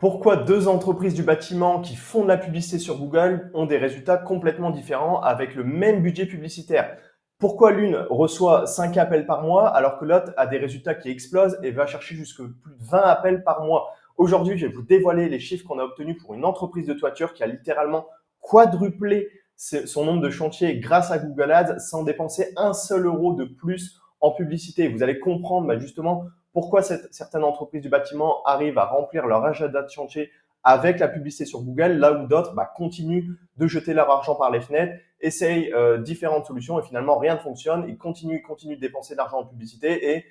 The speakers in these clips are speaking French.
Pourquoi deux entreprises du bâtiment qui font de la publicité sur Google ont des résultats complètement différents avec le même budget publicitaire? Pourquoi l'une reçoit 5 appels par mois alors que l'autre a des résultats qui explosent et va chercher jusque plus de 20 appels par mois? Aujourd'hui, je vais vous dévoiler les chiffres qu'on a obtenus pour une entreprise de toiture qui a littéralement quadruplé son nombre de chantiers grâce à Google Ads sans dépenser un seul euro de plus en publicité. Vous allez comprendre justement pourquoi certaines entreprises du bâtiment arrivent à remplir leur agenda de chantier avec la publicité sur Google, là où d'autres continuent de jeter leur argent par les fenêtres, essayent différentes solutions et finalement rien ne fonctionne. Ils continuent de dépenser de l'argent en publicité et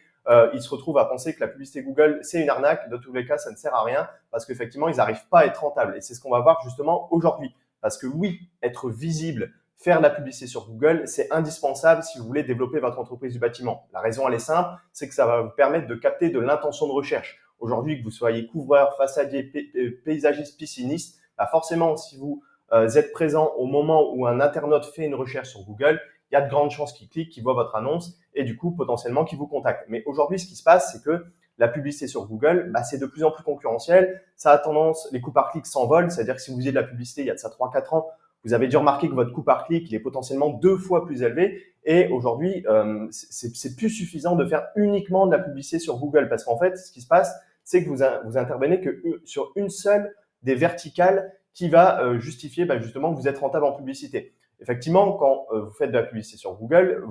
ils se retrouvent à penser que la publicité Google, c'est une arnaque. De tous les cas, ça ne sert à rien parce qu'effectivement, ils n'arrivent pas à être rentables. Et c'est ce qu'on va voir justement aujourd'hui. Parce que oui, être visible, faire de la publicité sur Google, c'est indispensable si vous voulez développer votre entreprise du bâtiment. La raison, elle est simple, c'est que ça va vous permettre de capter de l'intention de recherche. Aujourd'hui, que vous soyez couvreur, façadier, paysagiste, pisciniste, forcément, si vous êtes présent au moment où un internaute fait une recherche sur Google, il y a de grandes chances qu'il clique, qu'il voit votre annonce et du coup, potentiellement, qu'il vous contacte. Mais aujourd'hui, ce qui se passe, c'est que la publicité sur Google, c'est de plus en plus concurrentiel. Ça a tendance, les coûts par clic s'envolent. C'est-à-dire que si vous faisiez de la publicité il y a de ça 3-4 ans, vous avez dû remarquer que votre coût par clic, il est potentiellement 2 fois plus élevé. Et aujourd'hui, c'est plus suffisant de faire uniquement de la publicité sur Google parce qu'en fait, ce qui se passe, c'est que vous intervenez que sur une seule des verticales qui va justifier justement que vous êtes rentable en publicité. Effectivement, quand vous faites de la publicité sur Google,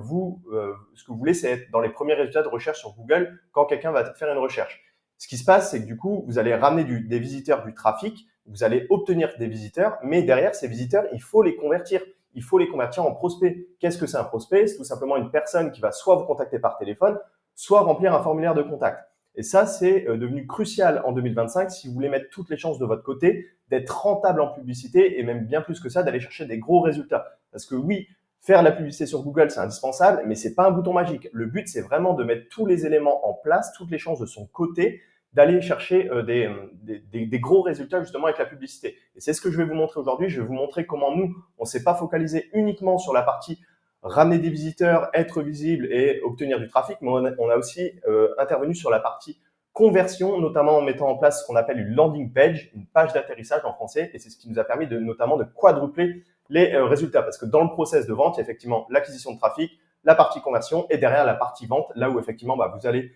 ce que vous voulez, c'est être dans les premiers résultats de recherche sur Google quand quelqu'un va faire une recherche. Ce qui se passe, c'est que du coup, vous allez ramener des visiteurs, du trafic, vous allez obtenir des visiteurs, mais derrière, ces visiteurs, il faut les convertir. Il faut les convertir en prospects. Qu'est-ce que c'est un prospect? C'est tout simplement une personne qui va soit vous contacter par téléphone, soit remplir un formulaire de contact. Et ça, c'est devenu crucial en 2025 si vous voulez mettre toutes les chances de votre côté d'être rentable en publicité et même bien plus que ça, d'aller chercher des gros résultats. Parce que oui, faire la publicité sur Google, c'est indispensable, mais c'est pas un bouton magique. Le but, c'est vraiment de mettre tous les éléments en place, toutes les chances de son côté, d'aller chercher des gros résultats justement avec la publicité. Et c'est ce que je vais vous montrer aujourd'hui. Je vais vous montrer comment nous, on s'est pas focalisé uniquement sur la partie ramener des visiteurs, être visible et obtenir du trafic, mais on a aussi intervenu sur la partie conversion, notamment en mettant en place ce qu'on appelle une landing page, une page d'atterrissage en français, et c'est ce qui nous a permis notamment de quadrupler les résultats, parce que dans le process de vente, il y a effectivement l'acquisition de trafic, la partie conversion et derrière la partie vente, là où effectivement vous allez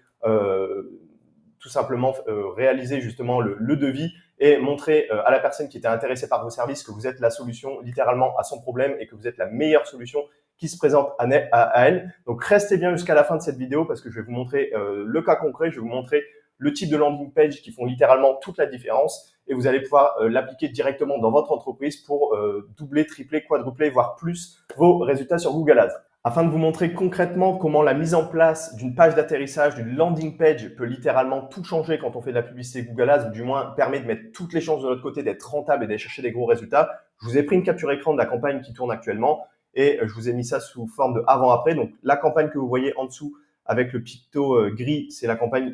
tout simplement réaliser justement le devis et montrer à la personne qui était intéressée par vos services que vous êtes la solution littéralement à son problème et que vous êtes la meilleure solution qui se présente à elle. Donc restez bien jusqu'à la fin de cette vidéo parce que je vais vous montrer le cas concret, je vais vous montrer le type de landing page qui font littéralement toute la différence et vous allez pouvoir l'appliquer directement dans votre entreprise pour doubler, tripler, quadrupler, voire plus vos résultats sur Google Ads. Afin de vous montrer concrètement comment la mise en place d'une page d'atterrissage, d'une landing page peut littéralement tout changer quand on fait de la publicité Google Ads, ou du moins permet de mettre toutes les chances de notre côté d'être rentable et d'aller chercher des gros résultats. Je vous ai pris une capture écran de la campagne qui tourne actuellement et je vous ai mis ça sous forme de avant-après. Donc la campagne que vous voyez en dessous avec le picto gris, c'est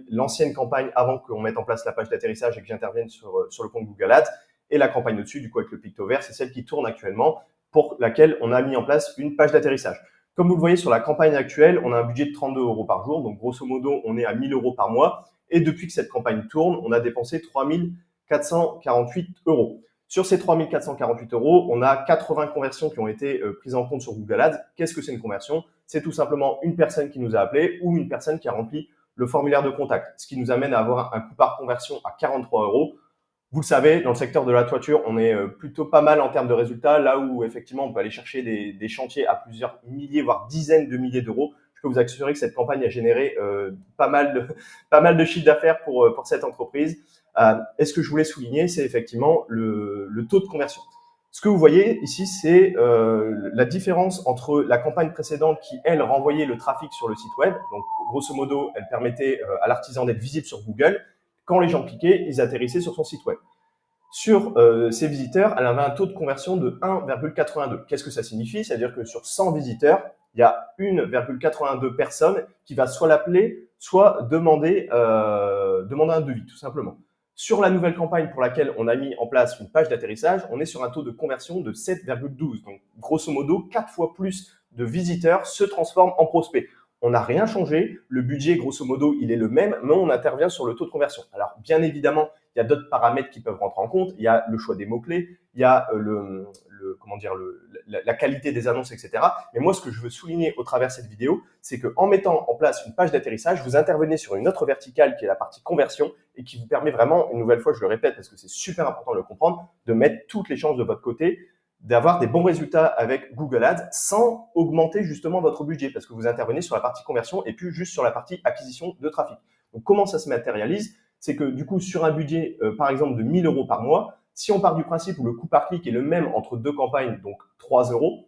l'ancienne campagne avant qu'on mette en place la page d'atterrissage et que j'intervienne sur le compte Google Ads. Et la campagne au-dessus, du coup avec le picto vert, c'est celle qui tourne actuellement pour laquelle on a mis en place une page d'atterrissage. Comme vous le voyez sur la campagne actuelle, on a un budget de 32 € par jour. Donc, grosso modo, on est à 1 000 € par mois. Et depuis que cette campagne tourne, on a dépensé 3 448 €. Sur ces 3 448 €, on a 80 conversions qui ont été prises en compte sur Google Ads. Qu'est-ce que c'est une conversion? C'est tout simplement une personne qui nous a appelé ou une personne qui a rempli le formulaire de contact, ce qui nous amène à avoir un coût par conversion à 43 €. Vous le savez, dans le secteur de la toiture, on est plutôt pas mal en termes de résultats, là où effectivement on peut aller chercher des chantiers à plusieurs milliers, voire dizaines de milliers d'euros. Je peux vous assurer que cette campagne a généré pas mal de chiffre d'affaires pour cette entreprise. Et ce que je voulais souligner, c'est effectivement le taux de conversion. Ce que vous voyez ici, c'est la différence entre la campagne précédente qui, elle, renvoyait le trafic sur le site web. Donc, grosso modo, elle permettait à l'artisan d'être visible sur Google. Quand les gens cliquaient, ils atterrissaient sur son site web. Sur ces visiteurs, elle avait un taux de conversion de 1,82. Qu'est-ce que ça signifie? C'est-à-dire que sur 100 visiteurs, il y a 1,82 personnes qui va soit l'appeler, soit demander un devis, tout simplement. Sur la nouvelle campagne pour laquelle on a mis en place une page d'atterrissage, on est sur un taux de conversion de 7,12. Donc, grosso modo, 4 fois plus de visiteurs se transforment en prospects. On n'a rien changé. Le budget, grosso modo, il est le même, mais on intervient sur le taux de conversion. Alors, bien évidemment, il y a d'autres paramètres qui peuvent rentrer en compte. Il y a le choix des mots-clés, il y a la qualité des annonces, etc. Mais moi, ce que je veux souligner au travers de cette vidéo, c'est qu'en mettant en place une page d'atterrissage, vous intervenez sur une autre verticale qui est la partie conversion et qui vous permet vraiment, une nouvelle fois, je le répète parce que c'est super important de le comprendre, de mettre toutes les chances de votre côté, d'avoir des bons résultats avec Google Ads sans augmenter justement votre budget parce que vous intervenez sur la partie conversion et plus juste sur la partie acquisition de trafic. Donc, comment ça se matérialise? C'est que du coup, sur un budget, par exemple, de 1 000 € par mois, si on part du principe où le coût par clic est le même entre deux campagnes, donc 3 €,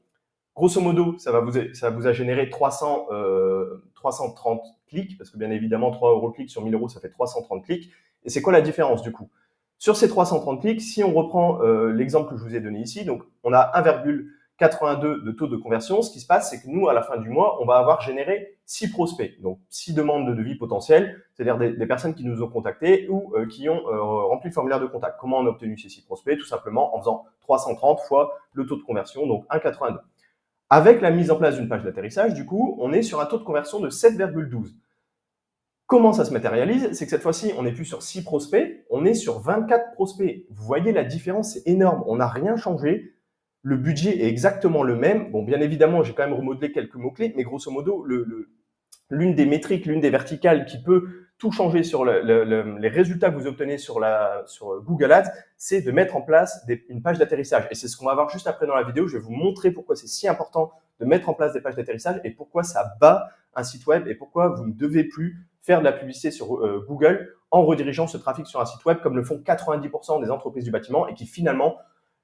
grosso modo, ça vous a généré 330 clics, parce que bien évidemment, 3 € clic sur 1 000 €, ça fait 330 clics. Et c'est quoi la différence du coup? Sur ces 330 clics, si on reprend l'exemple que je vous ai donné ici, donc on a 1,82 de taux de conversion. Ce qui se passe, c'est que nous, à la fin du mois, on va avoir généré 6 prospects, donc 6 demandes de devis potentielles, c'est-à-dire des personnes qui nous ont contactés ou qui ont rempli le formulaire de contact. Comment on a obtenu ces 6 prospects? Tout simplement en faisant 330 fois le taux de conversion, donc 1,82. Avec la mise en place d'une page d'atterrissage, du coup, on est sur un taux de conversion de 7,12. Comment ça se matérialise? C'est que cette fois-ci, on n'est plus sur 6 prospects, on est sur 24 prospects. Vous voyez la différence, c'est énorme. On n'a rien changé. Le budget est exactement le même. Bon, bien évidemment, j'ai quand même remodelé quelques mots-clés, mais grosso modo, l'une des métriques, l'une des verticales qui peut tout changer sur les résultats que vous obtenez sur Google Ads, c'est de mettre en place une page d'atterrissage. Et c'est ce qu'on va voir juste après dans la vidéo. Je vais vous montrer pourquoi c'est si important de mettre en place des pages d'atterrissage et pourquoi ça bat un site web et pourquoi vous ne devez plus faire de la publicité sur Google en redirigeant ce trafic sur un site web comme le font 90% des entreprises du bâtiment et qui finalement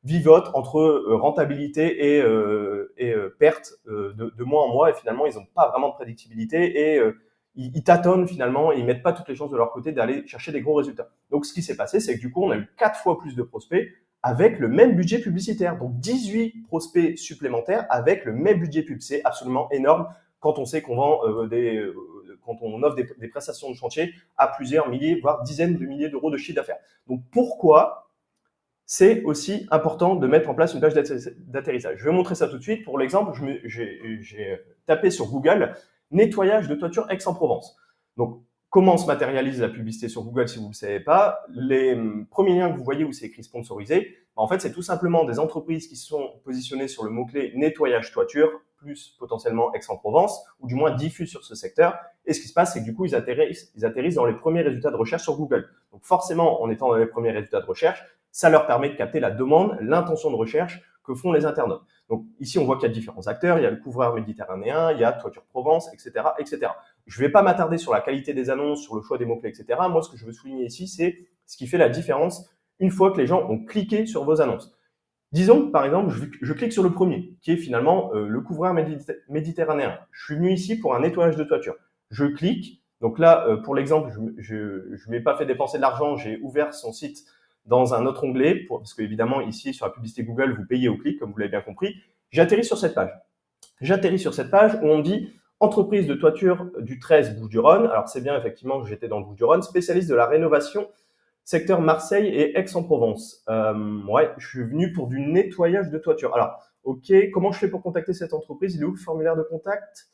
vivotent entre rentabilité et perte de mois en mois et finalement ils n'ont pas vraiment de prédictibilité et ils tâtonnent finalement et ils mettent pas toutes les chances de leur côté d'aller chercher des gros résultats. Donc ce qui s'est passé, c'est que du coup on a eu 4 fois plus de prospects avec le même budget publicitaire, donc 18 prospects supplémentaires avec le même budget pub. C'est absolument énorme quand on sait qu'on vend quand on offre des prestations de chantier à plusieurs milliers, voire dizaines de milliers d'euros de chiffre d'affaires. Donc pourquoi c'est aussi important de mettre en place une page d'atterrissage? Je vais montrer ça tout de suite. Pour l'exemple, j'ai tapé sur Google « nettoyage de toiture Aix-en-Provence ». Donc, comment se matérialise la publicité sur Google si vous ne le savez pas? Les premiers liens que vous voyez où c'est écrit sponsorisé, en fait, c'est tout simplement des entreprises qui sont positionnées sur le mot-clé « nettoyage toiture » plus potentiellement Aix-en-Provence, ou du moins diffusent sur ce secteur. Et ce qui se passe, c'est que du coup, ils atterrissent dans les premiers résultats de recherche sur Google. Donc forcément, en étant dans les premiers résultats de recherche, ça leur permet de capter la demande, l'intention de recherche que font les internautes. Donc ici, on voit qu'il y a différents acteurs. Il y a le couvreur méditerranéen, il y a Toiture Provence, etc., etc. Je ne vais pas m'attarder sur la qualité des annonces, sur le choix des mots-clés, etc. Moi, ce que je veux souligner ici, c'est ce qui fait la différence une fois que les gens ont cliqué sur vos annonces. Disons que, par exemple, je clique sur le premier, qui est finalement le couvreur méditerranéen. Je suis venu ici pour un nettoyage de toiture. Je clique. Donc là, pour l'exemple, je ne m'ai pas fait dépenser de l'argent. J'ai ouvert son site dans un autre onglet, parce qu'évidemment, ici, sur la publicité Google, vous payez au clic, comme vous l'avez bien compris. J'atterris sur cette page. J'atterris sur cette page où on me dit « Entreprise de toiture du 13 Bouches-du-Rhône ». Alors, c'est bien, effectivement, que j'étais dans le Bouches-du-Rhône, spécialiste de la rénovation secteur Marseille et Aix-en-Provence. Ouais, je suis venu pour du nettoyage de toiture. Alors, ok, comment je fais pour contacter cette entreprise? Il est où le formulaire de contact?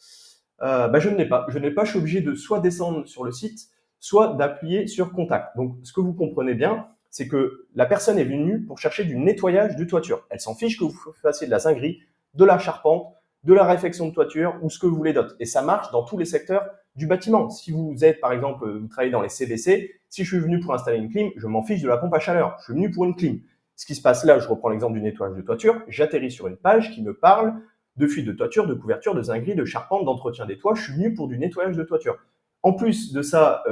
Je ne l'ai pas. Je n'ai pas. Je suis obligé de soit descendre sur le site, soit d'appuyer sur contact. Donc, ce que vous comprenez bien, c'est que la personne est venue pour chercher du nettoyage de toiture. Elle s'en fiche que vous fassiez de la zinguerie, de la charpente, de la réfection de toiture ou ce que vous voulez d'autre. Et ça marche dans tous les secteurs du bâtiment. Si vous êtes, par exemple, vous travaillez dans les CVC, si je suis venu pour installer une clim, je m'en fiche de la pompe à chaleur. Je suis venu pour une clim. Ce qui se passe là, je reprends l'exemple du nettoyage de toiture, j'atterris sur une page qui me parle de fuite de toiture, de couverture, de zinguerie, de charpente, d'entretien des toits. Je suis venu pour du nettoyage de toiture. En plus de ça,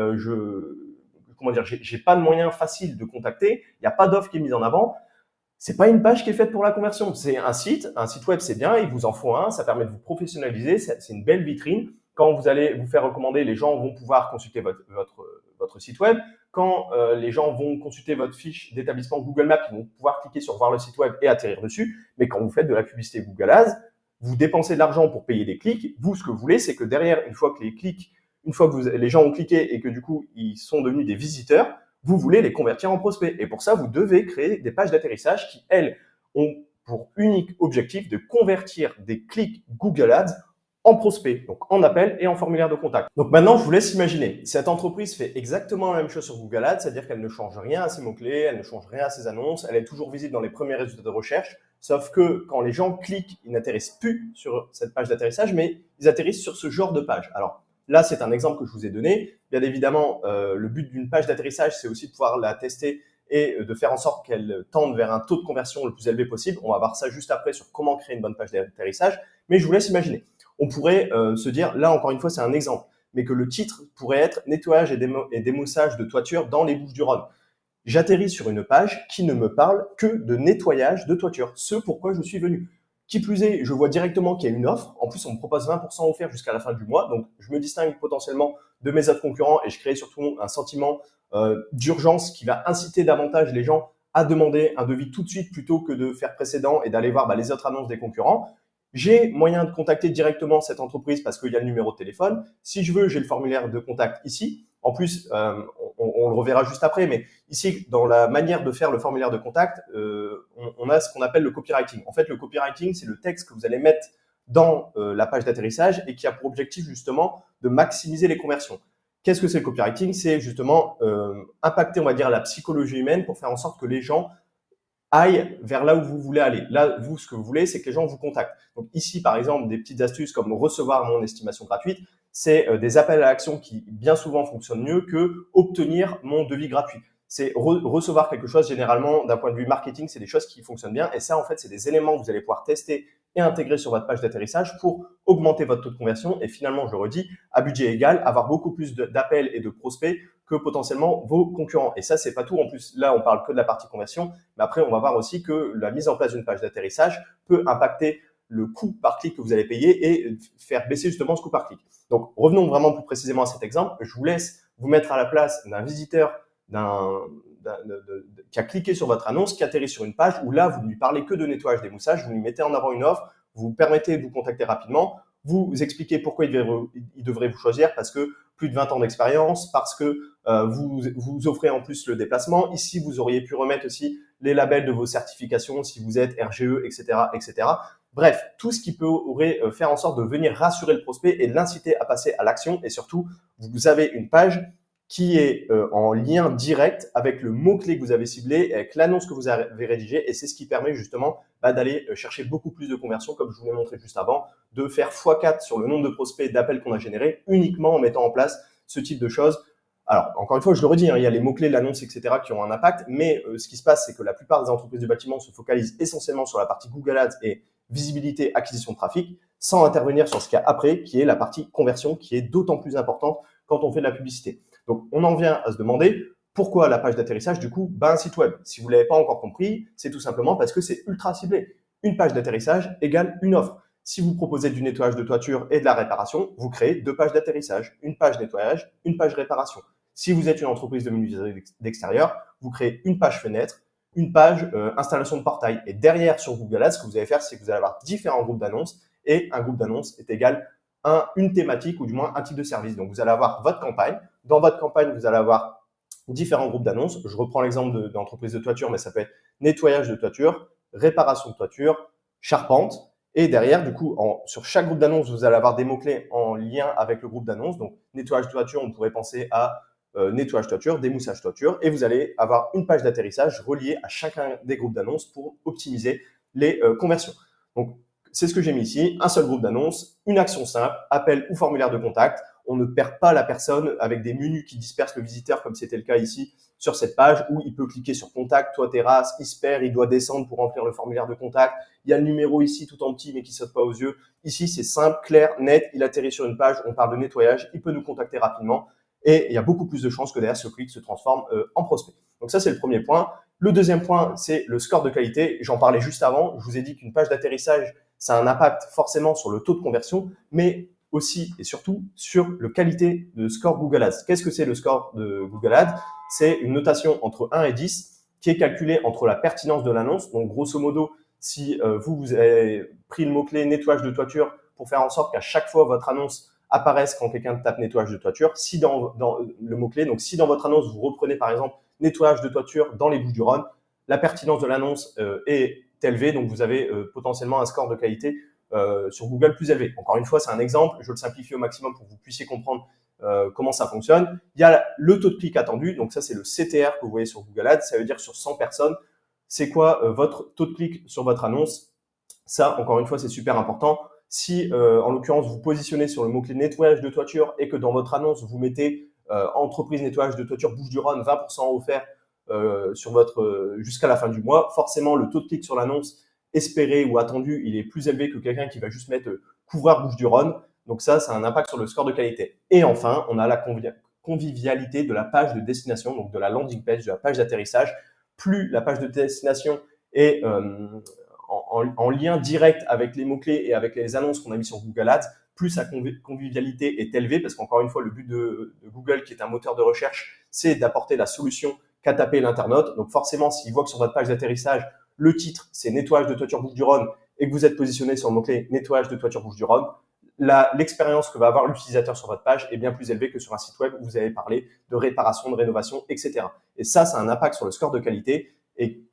j'ai pas de moyen facile de contacter. Il n'y a pas d'offre qui est mise en avant. C'est pas une page qui est faite pour la conversion. C'est un site web, c'est bien. Il vous en faut un. Ça permet de vous professionnaliser. C'est une belle vitrine. Quand vous allez vous faire recommander, les gens vont pouvoir consulter votre site web. Quand les gens vont consulter votre fiche d'établissement Google Maps, ils vont pouvoir cliquer sur voir le site web et atterrir dessus. Mais quand vous faites de la publicité Google Ads, vous dépensez de l'argent pour payer des clics. Vous, ce que vous voulez, c'est que derrière, une fois que les gens ont cliqué et que du coup, ils sont devenus des visiteurs, vous voulez les convertir en prospects. Et pour ça, vous devez créer des pages d'atterrissage qui, elles, ont pour unique objectif de convertir des clics Google Ads en prospect, donc en appel et en formulaire de contact. Donc maintenant, je vous laisse imaginer. Cette entreprise fait exactement la même chose sur Google Ads, c'est-à-dire qu'elle ne change rien à ses mots-clés, elle ne change rien à ses annonces, elle est toujours visible dans les premiers résultats de recherche, sauf que quand les gens cliquent, ils n'atterrissent plus sur cette page d'atterrissage, mais ils atterrissent sur ce genre de page. Alors là, c'est un exemple que je vous ai donné. Bien évidemment, le but d'une page d'atterrissage, c'est aussi de pouvoir la tester et de faire en sorte qu'elle tende vers un taux de conversion le plus élevé possible. On va voir ça juste après sur comment créer une bonne page d'atterrissage, mais je vous laisse imaginer. On pourrait se dire, là encore une fois c'est un exemple, mais que le titre pourrait être « Nettoyage et démoussage de toiture dans les Bouches-du-Rhône ». J'atterris sur une page qui ne me parle que de nettoyage de toiture, ce pourquoi je suis venu. Qui plus est, je vois directement qu'il y a une offre. En plus, on me propose 20% offert jusqu'à la fin du mois. Donc, je me distingue potentiellement de mes autres concurrents et je crée surtout un sentiment d'urgence qui va inciter davantage les gens à demander un devis tout de suite plutôt que de faire précédent et d'aller voir les autres annonces des concurrents. J'ai moyen de contacter directement cette entreprise parce qu'il y a le numéro de téléphone. Si je veux, j'ai le formulaire de contact ici. En plus, on le reverra juste après, mais ici, dans la manière de faire le formulaire de contact, on a ce qu'on appelle le copywriting. En fait, le copywriting, c'est le texte que vous allez mettre dans la page d'atterrissage et qui a pour objectif justement de maximiser les conversions. Qu'est-ce que c'est le copywriting? C'est justement impacter, on va dire, la psychologie humaine pour faire en sorte que les gens aillent vers là où vous voulez aller. Là, vous, ce que vous voulez, c'est que les gens vous contactent. Donc ici, par exemple, des petites astuces comme recevoir mon estimation gratuite, c'est des appels à l'action qui bien souvent fonctionnent mieux que obtenir mon devis gratuit. C'est recevoir quelque chose, généralement, d'un point de vue marketing, c'est des choses qui fonctionnent bien. Et ça, en fait, c'est des éléments que vous allez pouvoir tester et intégrer sur votre page d'atterrissage pour augmenter votre taux de conversion et finalement, je le redis, à budget égal, avoir beaucoup plus d'appels et de prospects que potentiellement vos concurrents. Et ça, c'est pas tout. En plus, là, on parle que de la partie conversion, mais après, on va voir aussi que la mise en place d'une page d'atterrissage peut impacter le coût par clic que vous allez payer et faire baisser justement ce coût par clic. Donc, revenons vraiment plus précisément à cet exemple. Je vous laisse vous mettre à la place d'un visiteur qui a cliqué sur votre annonce, qui atterrit sur une page où là, vous ne lui parlez que de nettoyage démoussage, vous lui mettez en avant une offre, vous permettez de vous contacter rapidement, vous expliquez pourquoi il devrait vous choisir, parce que plus de 20 ans d'expérience, parce que vous offrez en plus le déplacement. Ici, vous auriez pu remettre aussi les labels de vos certifications si vous êtes RGE, etc., etc. Bref, tout ce qui pourrait faire en sorte de venir rassurer le prospect et de l'inciter à passer à l'action. Et surtout, vous avez une page qui est en lien direct avec le mot-clé que vous avez ciblé, avec l'annonce que vous avez rédigée. Et c'est ce qui permet justement d'aller chercher beaucoup plus de conversions, comme je vous l'ai montré juste avant, de faire x4 sur le nombre de prospects et d'appels qu'on a générés uniquement en mettant en place ce type de choses. Alors, encore une fois, je le redis, il y a les mots-clés, l'annonce, etc. qui ont un impact, mais ce qui se passe, c'est que la plupart des entreprises du bâtiment se focalisent essentiellement sur la partie Google Ads et visibilité, acquisition de trafic, sans intervenir sur ce qu'il y a après, qui est la partie conversion, qui est d'autant plus importante quand on fait de la publicité. Donc, on en vient à se demander pourquoi la page d'atterrissage, du coup, un site web. Si vous ne l'avez pas encore compris, c'est tout simplement parce que c'est ultra ciblé. Une page d'atterrissage égale une offre. Si vous proposez du nettoyage de toiture et de la réparation, vous créez 2 pages d'atterrissage, une page nettoyage, une page réparation. Si vous êtes une entreprise de menuiserie d'extérieur, vous créez une page fenêtre, une page installation de portail. Et derrière, sur Google Ads, ce que vous allez faire, c'est que vous allez avoir différents groupes d'annonces et un groupe d'annonces est égal à une thématique ou du moins un type de service. Donc, vous allez avoir votre campagne. Dans votre campagne, vous allez avoir différents groupes d'annonces. Je reprends l'exemple d'entreprise de toiture, mais ça peut être nettoyage de toiture, réparation de toiture, charpente. Et derrière, du coup, sur chaque groupe d'annonces, vous allez avoir des mots-clés en lien avec le groupe d'annonces. Donc, nettoyage de toiture, on pourrait penser à nettoyage toiture, démoussage toiture. Et vous allez avoir une page d'atterrissage reliée à chacun des groupes d'annonces pour optimiser les conversions. Donc, c'est ce que j'ai mis ici. Un seul groupe d'annonces, une action simple, appel ou formulaire de contact. On ne perd pas la personne avec des menus qui dispersent le visiteur comme c'était le cas ici sur cette page où il peut cliquer sur contact, toit terrasse, il se perd, il doit descendre pour remplir le formulaire de contact. Il y a le numéro ici tout en petit mais qui saute pas aux yeux. Ici, c'est simple, clair, net. Il atterrit sur une page, on parle de nettoyage, il peut nous contacter rapidement et il y a beaucoup plus de chances que derrière ce clic se transforme en prospect. Donc ça, c'est le premier point. Le deuxième point, c'est le score de qualité. J'en parlais juste avant. Je vous ai dit qu'une page d'atterrissage, ça a un impact forcément sur le taux de conversion, mais aussi et surtout sur la qualité de score Google Ads. Qu'est-ce que c'est le score de Google Ads? C'est une notation entre 1 et 10 qui est calculée entre la pertinence de l'annonce. Donc, grosso modo, si vous avez pris le mot-clé nettoyage de toiture pour faire en sorte qu'à chaque fois votre annonce apparaisse quand quelqu'un tape nettoyage de toiture, si dans le mot-clé, donc si dans votre annonce, vous reprenez par exemple nettoyage de toiture dans les Bouches-du-Rhône, la pertinence de l'annonce est élevée, donc vous avez potentiellement un score de qualité sur Google plus élevé. Encore une fois, c'est un exemple, je le simplifie au maximum pour que vous puissiez comprendre comment ça fonctionne. Il y a le taux de clic attendu, donc ça c'est le CTR que vous voyez sur Google Ads, ça veut dire sur 100 personnes, c'est quoi votre taux de clic sur votre annonce. Ça, encore une fois, c'est super important. Si, en l'occurrence, vous positionnez sur le mot-clé nettoyage de toiture et que dans votre annonce, vous mettez entreprise nettoyage de toiture Bouches-du-Rhône, 20% offert sur votre jusqu'à la fin du mois, forcément, le taux de clic sur l'annonce espéré ou attendu, il est plus élevé que quelqu'un qui va juste mettre couvreur Bouches-du-Rhône. Donc ça a un impact sur le score de qualité. Et enfin, on a la convivialité de la page de destination, donc de la landing page, de la page d'atterrissage. Plus la page de destination est en lien direct avec les mots-clés et avec les annonces qu'on a mis sur Google Ads, plus sa convivialité est élevée, parce qu'encore une fois, le but de Google, qui est un moteur de recherche, c'est d'apporter la solution qu'a tapé l'internaute. Donc forcément, s'il voit que sur votre page d'atterrissage, le titre, c'est nettoyage de toiture Bouches-du-Rhône et que vous êtes positionné sur le mot-clé nettoyage de toiture Bouches-du-Rhône, l'expérience que va avoir l'utilisateur sur votre page est bien plus élevée que sur un site web où vous avez parlé de réparation, de rénovation, etc. Et ça a un impact sur le score de qualité. Et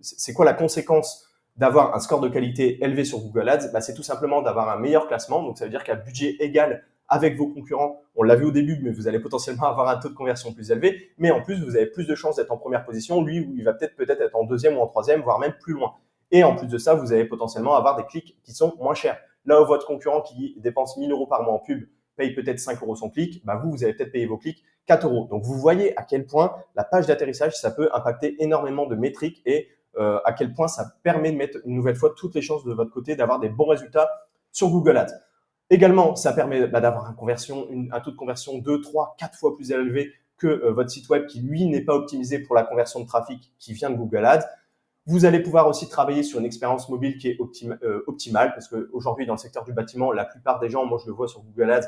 c'est quoi la conséquence d'avoir un score de qualité élevé sur Google Ads? C'est tout simplement d'avoir un meilleur classement. Donc, ça veut dire qu'à budget égal avec vos concurrents, on l'a vu au début, mais vous allez potentiellement avoir un taux de conversion plus élevé. Mais en plus, vous avez plus de chances d'être en première position. Lui, il va peut-être être en deuxième ou en troisième, voire même plus loin. Et en plus de ça, vous allez potentiellement avoir des clics qui sont moins chers. Là où votre concurrent qui dépense 1 000 € par mois en pub paye peut-être 5 € son clic, vous allez peut-être payer vos clics 4 €. Donc, vous voyez à quel point la page d'atterrissage, ça peut impacter énormément de métriques et à quel point ça permet de mettre une nouvelle fois toutes les chances de votre côté d'avoir des bons résultats sur Google Ads. Également, ça permet d'avoir un taux de conversion 2, 3, 4 fois plus élevé que votre site web qui, lui, n'est pas optimisé pour la conversion de trafic qui vient de Google Ads. Vous allez pouvoir aussi travailler sur une expérience mobile qui est optimale, parce qu'aujourd'hui, dans le secteur du bâtiment, la plupart des gens, moi je le vois sur Google Ads,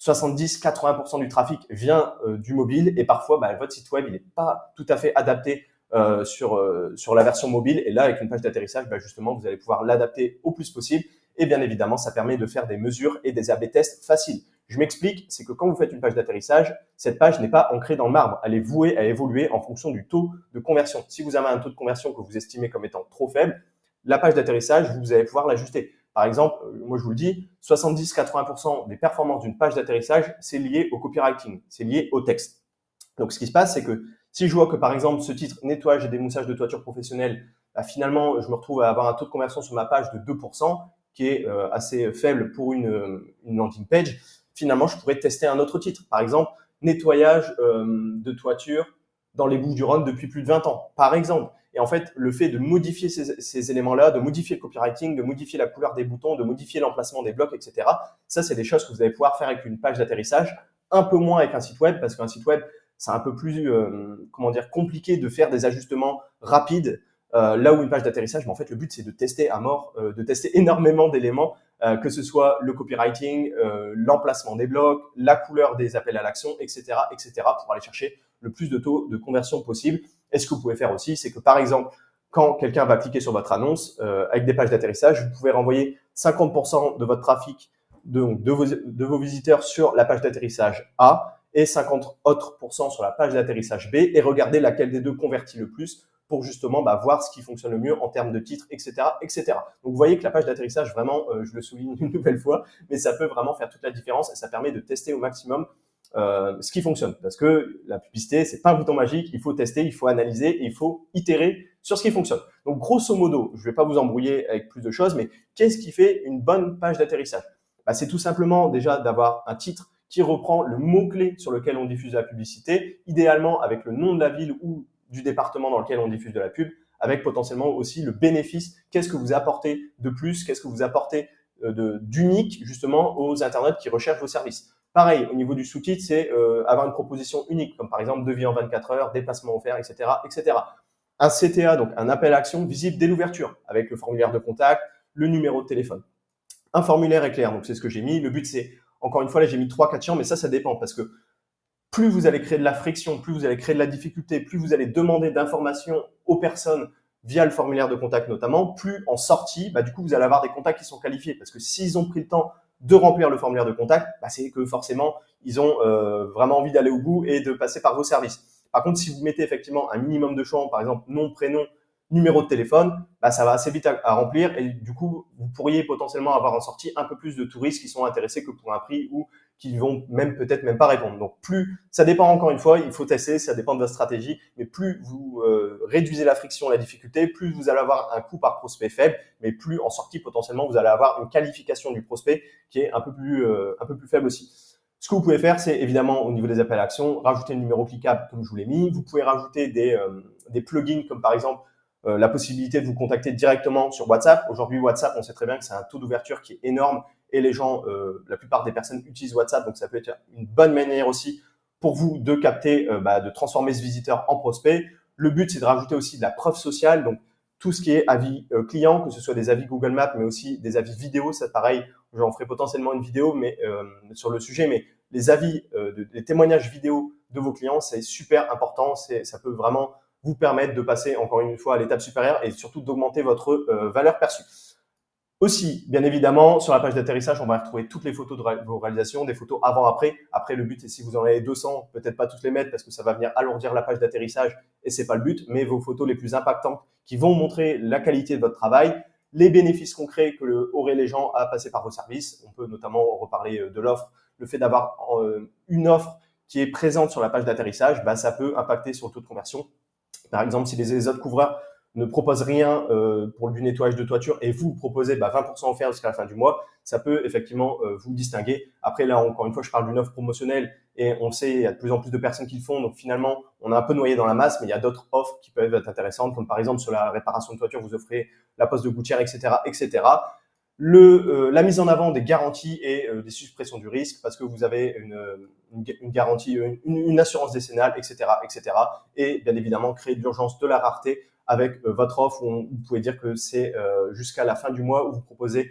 70-80% du trafic vient du mobile, et parfois votre site web il n'est pas tout à fait adapté sur la version mobile. Et là, avec une page d'atterrissage, justement, vous allez pouvoir l'adapter au plus possible. Et bien évidemment, ça permet de faire des mesures et des A/B tests faciles. Je m'explique, c'est que quand vous faites une page d'atterrissage, cette page n'est pas ancrée dans le marbre. Elle est vouée à évoluer en fonction du taux de conversion. Si vous avez un taux de conversion que vous estimez comme étant trop faible, la page d'atterrissage, vous allez pouvoir l'ajuster. Par exemple, moi je vous le dis, 70-80% des performances d'une page d'atterrissage, c'est lié au copywriting, c'est lié au texte. Donc ce qui se passe, c'est que si je vois que par exemple ce titre nettoyage et démoussage de toiture professionnelle, finalement je me retrouve à avoir un taux de conversion sur ma page de 2%, qui est assez faible pour une landing page, finalement je pourrais tester un autre titre. Par exemple, nettoyage de toiture dans les Bouches-du-Rhône depuis plus de 20 ans, par exemple. Et en fait, le fait de modifier ces éléments-là, de modifier le copywriting, de modifier la couleur des boutons, de modifier l'emplacement des blocs, etc., ça, c'est des choses que vous allez pouvoir faire avec une page d'atterrissage, un peu moins avec un site web, parce qu'un site web, c'est un peu plus compliqué de faire des ajustements rapides. Là où une page d'atterrissage, en fait, le but, c'est de tester à mort, de tester énormément d'éléments, que ce soit le copywriting, l'emplacement des blocs, la couleur des appels à l'action, etc., pour aller chercher le plus de taux de conversion possible. Et ce que vous pouvez faire aussi, c'est que par exemple, quand quelqu'un va cliquer sur votre annonce, avec des pages d'atterrissage, vous pouvez renvoyer 50% de votre trafic, de vos visiteurs sur la page d'atterrissage A et 50 autres % sur la page d'atterrissage B, et regarder laquelle des deux convertit le plus pour justement voir ce qui fonctionne le mieux en termes de titres, etc., etc. Donc, vous voyez que la page d'atterrissage, vraiment, je le souligne une nouvelle fois, mais ça peut vraiment faire toute la différence et ça permet de tester au maximum ce qui fonctionne. Parce que la publicité, c'est pas un bouton magique, il faut tester, il faut analyser et il faut itérer sur ce qui fonctionne. Donc, grosso modo, je vais pas vous embrouiller avec plus de choses, mais qu'est-ce qui fait une bonne page d'atterrissage? C'est tout simplement déjà d'avoir un titre qui reprend le mot-clé sur lequel on diffuse la publicité, idéalement avec le nom de la ville ou du département dans lequel on diffuse de la pub, avec potentiellement aussi le bénéfice. Qu'est-ce que vous apportez de plus? Qu'est-ce que vous apportez d'unique justement aux internautes qui recherchent vos services? Pareil, au niveau du sous-titre, c'est avoir une proposition unique, comme par exemple devis en 24 heures, déplacement offert, etc., etc. Un CTA, donc un appel à action visible dès l'ouverture, avec le formulaire de contact, le numéro de téléphone. Un formulaire est clair, donc c'est ce que j'ai mis. Le but, c'est, encore une fois, là, j'ai mis 3-4 champs, mais ça dépend, parce que plus vous allez créer de la friction, plus vous allez créer de la difficulté, plus vous allez demander d'informations aux personnes via le formulaire de contact notamment, plus en sortie, du coup, vous allez avoir des contacts qui sont qualifiés. Parce que s'ils ont pris le temps de remplir le formulaire de contact, c'est que forcément, ils ont vraiment envie d'aller au bout et de passer par vos services. Par contre, si vous mettez effectivement un minimum de champs, par exemple nom, prénom, numéro de téléphone, bah, ça va assez vite à remplir et du coup, vous pourriez potentiellement avoir en sortie un peu plus de touristes qui sont intéressés que pour un prix ou qui vont même peut-être même pas répondre. Donc plus, ça dépend encore une fois, il faut tester, ça dépend de votre stratégie, mais plus vous réduisez la friction, la difficulté, plus vous allez avoir un coût par prospect faible, mais plus en sortie potentiellement vous allez avoir une qualification du prospect qui est un peu plus faible aussi. Ce que vous pouvez faire, c'est évidemment au niveau des appels à action, rajouter le numéro cliquable comme je vous l'ai mis. Vous pouvez rajouter des plugins comme par exemple la possibilité de vous contacter directement sur WhatsApp. Aujourd'hui, WhatsApp, on sait très bien que c'est un taux d'ouverture qui est énorme et les gens, la plupart des personnes utilisent WhatsApp, donc ça peut être une bonne manière aussi pour vous de capter, de transformer ce visiteur en prospect. Le but, c'est de rajouter aussi de la preuve sociale, donc tout ce qui est avis client, que ce soit des avis Google Maps, mais aussi des avis vidéo, c'est pareil. J'en ferai potentiellement une vidéo mais sur le sujet, mais les avis, les témoignages vidéo de vos clients, c'est super important. Ça peut vraiment vous permettre de passer encore une fois à l'étape supérieure et surtout d'augmenter votre valeur perçue. Aussi, bien évidemment, sur la page d'atterrissage, on va retrouver toutes les photos de vos réalisations, des photos avant-après. Après, le but est si vous en avez 200, peut-être pas tous les mettre parce que ça va venir alourdir la page d'atterrissage et c'est pas le but, mais vos photos les plus impactantes qui vont montrer la qualité de votre travail, les bénéfices concrets que auraient les gens à passer par vos services. On peut notamment reparler de l'offre, le fait d'avoir une offre qui est présente sur la page d'atterrissage, bah, ça peut impacter sur le taux de conversion. Par exemple, si les autres couvreurs ne proposent rien pour du nettoyage de toiture et vous proposez 20% offert jusqu'à la fin du mois, ça peut effectivement vous distinguer. Après, là, encore une fois, je parle d'une offre promotionnelle et on sait, il y a de plus en plus de personnes qui le font. Donc finalement, on est un peu noyé dans la masse, mais il y a d'autres offres qui peuvent être intéressantes, comme par exemple sur la réparation de toiture, vous offrez la pose de gouttière, etc., etc. La mise en avant des garanties et des suppressions du risque parce que vous avez une garantie, une assurance décennale, etc., etc. Et bien évidemment, créer de l'urgence, de la rareté avec votre offre où vous pouvez dire que c'est jusqu'à la fin du mois où vous proposez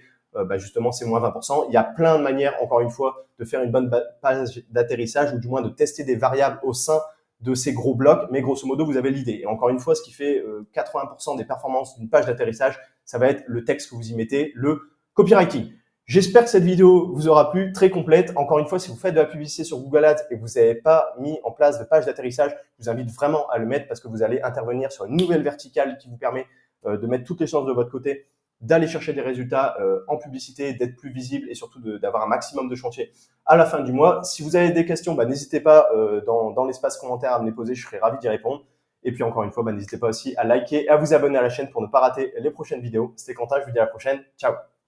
justement c'est moins 20%. Il y a plein de manières, encore une fois, de faire une bonne page d'atterrissage ou du moins de tester des variables au sein de ces gros blocs, mais grosso modo, vous avez l'idée. Et encore une fois, ce qui fait 80% des performances d'une page d'atterrissage, ça va être le texte que vous y mettez, le copywriting. J'espère que cette vidéo vous aura plu, très complète. Encore une fois, si vous faites de la publicité sur Google Ads et que vous n'avez pas mis en place de page d'atterrissage, je vous invite vraiment à le mettre parce que vous allez intervenir sur une nouvelle verticale qui vous permet de mettre toutes les chances de votre côté, d'aller chercher des résultats en publicité, d'être plus visible et surtout d'avoir un maximum de chantiers à la fin du mois. Si vous avez des questions, n'hésitez pas dans l'espace commentaire à me les poser, je serai ravi d'y répondre. Et puis encore une fois, n'hésitez pas aussi à liker et à vous abonner à la chaîne pour ne pas rater les prochaines vidéos. C'était Quentin, je vous dis à la prochaine. Ciao!